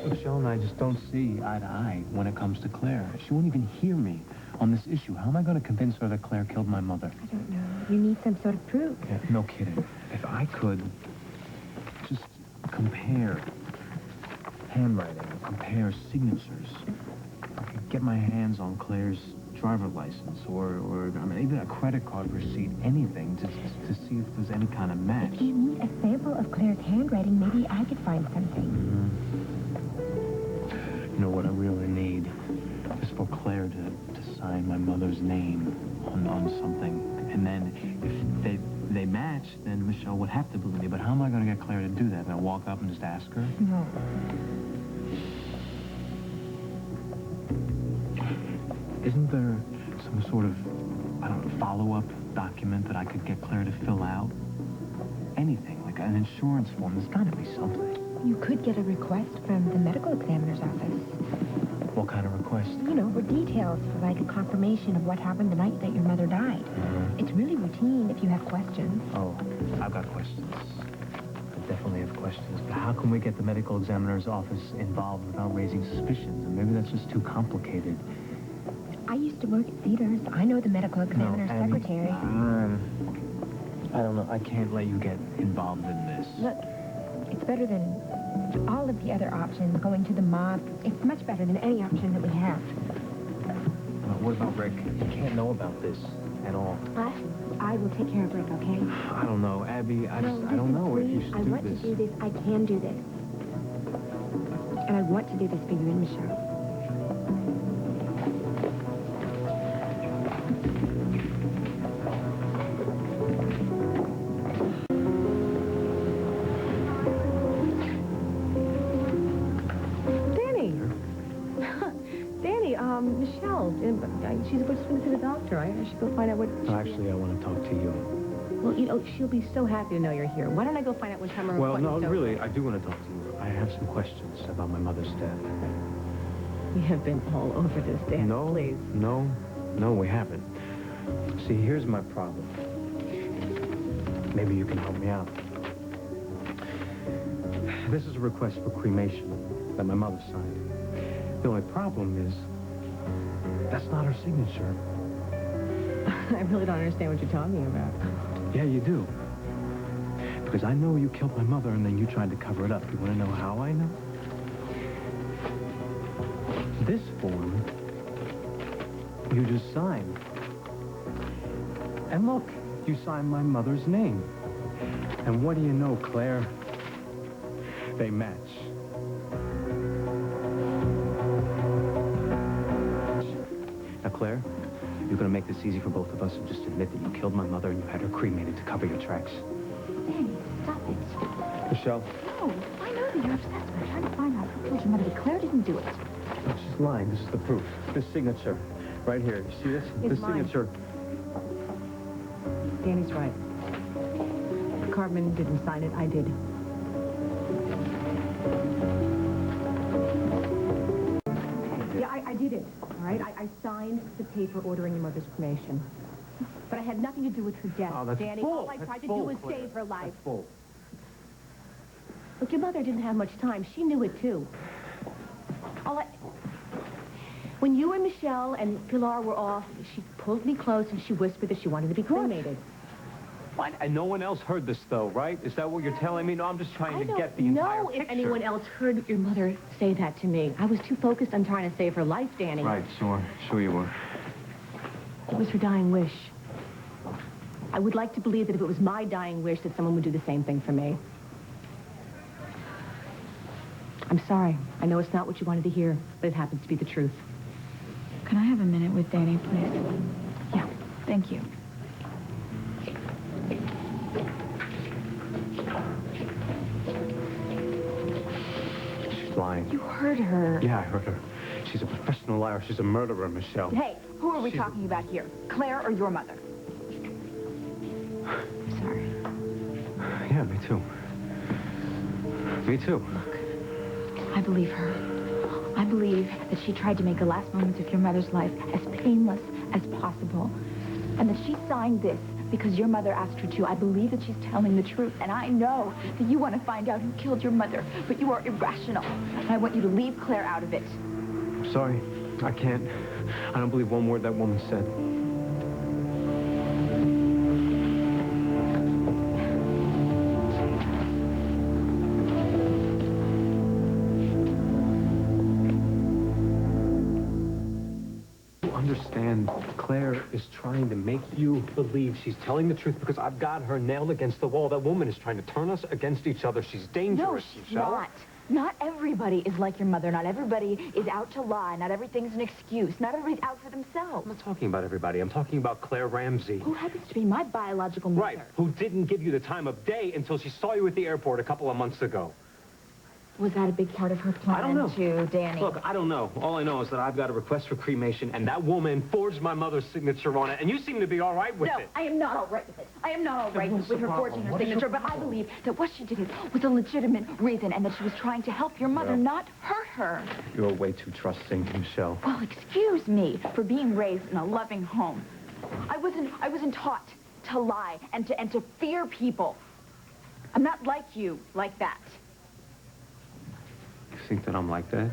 Michelle and I just don't see eye to eye when it comes to Claire. She won't even hear me on this issue. How am I going to convince her that Claire killed my mother? I don't know. You need some sort of proof. Yeah, no kidding. If I could just compare handwriting, compare signatures, I could get my hands on Claire's driver license or I mean, even a credit card receipt, anything to see if there's any kind of match. If you need a sample of Claire's handwriting, maybe I could find something. You know what I really need is for Claire to sign my mother's name on something. And then if they match, then Michelle would have to believe me. But how am I going to get Claire to do that? Can I walk up and just ask her? No. Isn't there some sort of, I don't know, follow-up document that I could get Claire to fill out? Anything, like an insurance form. There's got to be something. You could get a request from the medical examiner's office. What kind of request? You know, for details, for like a confirmation of what happened the night that your mother died. It's really routine if you have questions. Oh, I've got questions. I definitely have questions. But how can we get the medical examiner's office involved without raising suspicions? And maybe that's just too complicated. I used to work at Cedars. I know the medical examiner's secretary. I don't know. I can't let you get involved in this. Look, it's better than all of the other options, going to the mob. It's much better than any option that we have. What about Rick? He can't know about this at all. I will take care of Rick, okay? I don't know, Abby. I don't know if you should do this. I want to do this. I can do this. And I want to do this for you and Michelle. Michelle, she's supposed to see the doctor. I should go find out what... Actually, I want to talk to you. Well, you know, she'll be so happy to know you're here. Why don't I go find out what time her appointment's over? Really, I do want to talk to you. I have some questions about my mother's death. We have been all over this, Dan. No, please. No, we haven't. See, here's my problem. Maybe you can help me out. This is a request for cremation that my mother signed. The only problem is that's not her signature. I really don't understand what you're talking about. Yeah, you do. Because I know you killed my mother and then you tried to cover it up. You want to know how I know? This form, you just signed. And look, you signed my mother's name. And what do you know, Claire? They match. Now, Claire, you're going to make this easy for both of us and just admit that you killed my mother and you had her cremated to cover your tracks. Manny, stop it. Michelle? No, I know that you're obsessed with trying to find out who killed your mother, but Claire didn't do it. No, she's lying. This is the proof. This signature. Right here. You see this? It's this signature. Danny's right. Carmen didn't sign it. I did. Yeah, I did it. All right? I signed the paper ordering your mother's cremation. But I had nothing to do with her death. Oh, that's Danny, bull. all I tried to do was save her life. That's bull. Look, your mother didn't have much time. She knew it, too. When you and Michelle and Pilar were off, she pulled me close and she whispered that she wanted to be cremated. What? And no one else heard this, though, right? Is that what you're telling me? No, I'm just trying to get the entire picture. I don't know if anyone else heard your mother say that to me. I was too focused on trying to save her life, Danny. Right, sure you were. It was her dying wish. I would like to believe that if it was my dying wish that someone would do the same thing for me. I'm sorry. I know it's not what you wanted to hear, but it happens to be the truth. Can I have a minute with Danny, please? Yeah. Thank you. She's lying. You heard her. Yeah, I heard her. She's a professional liar. She's a murderer, Michelle. Hey, who are we talking about here? Claire or your mother? I'm sorry. Yeah, me too. Me too. I believe her. I believe that she tried to make the last moments of your mother's life as painless as possible. And that she signed this because your mother asked her to. I believe that she's telling the truth, and I know that you want to find out who killed your mother, but you are irrational, and I want you to leave Claire out of it. Sorry, I can't. I don't believe one word that woman said. Understand, Claire is trying to make you believe she's telling the truth because I've got her nailed against the wall. That woman is trying to turn us against each other. She's dangerous, No, she's Michelle. not. Not everybody is like your mother. Not everybody is out to lie. Not everything's an excuse. Not everybody's out for themselves. I'm not talking about everybody. I'm talking about Claire Ramsey. Who happens to be my biological mother. Right, who didn't give you the time of day until she saw you at the airport a couple of months ago. Was that a big part of her plan, I don't know. too, Danny? Look, I don't know. All I know is that I've got a request for cremation, and that woman forged my mother's signature on it, and you seem to be all right with No, it. I am not all right with it. I am not all right what's with the her problem? forging her What is your signature, but I problem? believe that what she did was a legitimate reason, and that she was trying to help your mother, No. not hurt her. You're way too trusting, Michelle. Well, excuse me for being raised in a loving home. I wasn't taught to lie and to fear people. I'm not like you, like that. You think that I'm like that?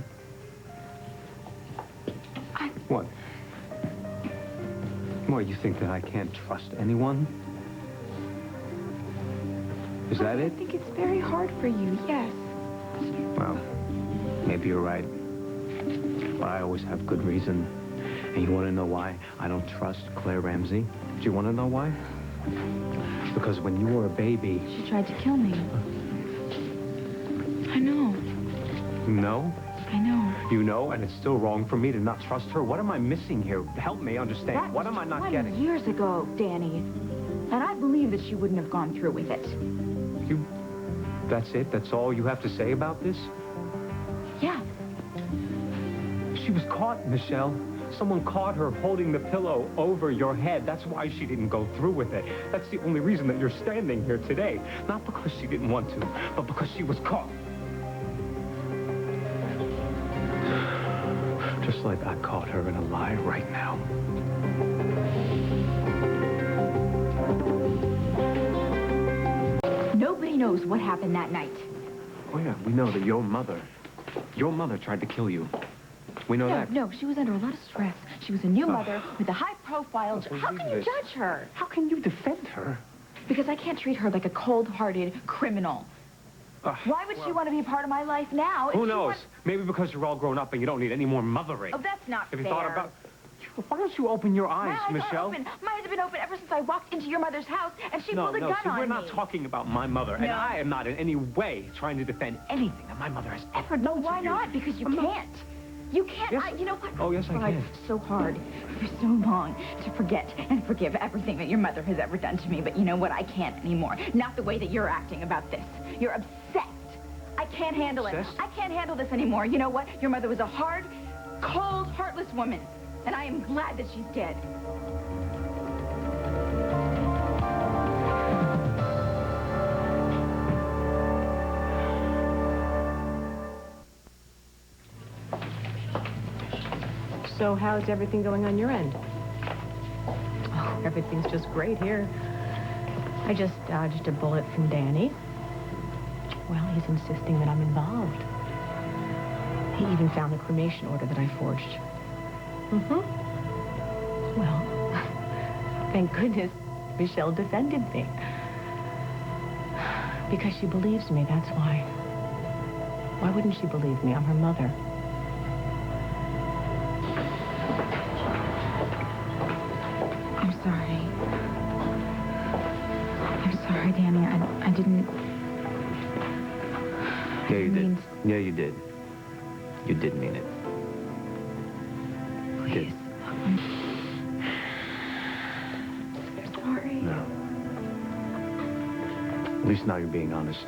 What? What, you think that I can't trust anyone? Is that it? I think it's very hard for you, yes. Well, maybe you're right. But I always have good reason. And you want to know why I don't trust Claire Ramsey? Do you want to know why? Because when you were a baby... She tried to kill me. I know. No? I know. You know, and it's still wrong for me to not trust her. What am I missing here? Help me understand. That What was am I not 20 getting? years ago, Danny. And I believe that she wouldn't have gone through with it. That's it? That's all you have to say about this? Yeah. She was caught, Michelle. Someone caught her holding the pillow over your head. That's why she didn't go through with it. That's the only reason that you're standing here today. Not because she didn't want to, but because she was caught. Just like I caught her in a lie right now. Nobody knows what happened that night. Oh, yeah, we know that your mother tried to kill you. We know that. No, she was under a lot of stress. She was a new mother with a high profile. How can you judge her? How can you defend her? Because I can't treat her like a cold-hearted criminal. Why would she want to be a part of my life now? Who knows? Maybe because you're all grown up and you don't need any more mothering. Oh, that's not Have fair. you thought about... Why don't you open your eyes, My eyes Michelle? are open. My eyes have been open ever since I walked into your mother's house, and she pulled a gun see, on me. we're not talking about my mother, and No. I am not in any way trying to defend anything that my mother has ever done to Why you. not? Because you can't. You can't. Yes. You know what? Oh, yes, I tried can. so hard for so long to forget and forgive everything that your mother has ever done to me, but you know what? I can't anymore. Not the way that you're acting about this. You're obsessed. I can't handle it. Obsessed? I can't handle this anymore. You know what? Your mother was a hard, cold, heartless woman, and I am glad that she's dead. So how's everything going on your end? Oh, everything's just great here. I just dodged a bullet from Danny. Well, he's insisting that I'm involved. He even found the cremation order that I forged. Well, thank goodness Michelle defended me. Because she believes me, that's why. Why wouldn't she believe me? I'm her mother. I'm sorry. I'm sorry, Danny. I didn't... Yeah, you did. mean- Yeah, you did. You did mean it. Please. I'm sorry. No. At least now you're being honest.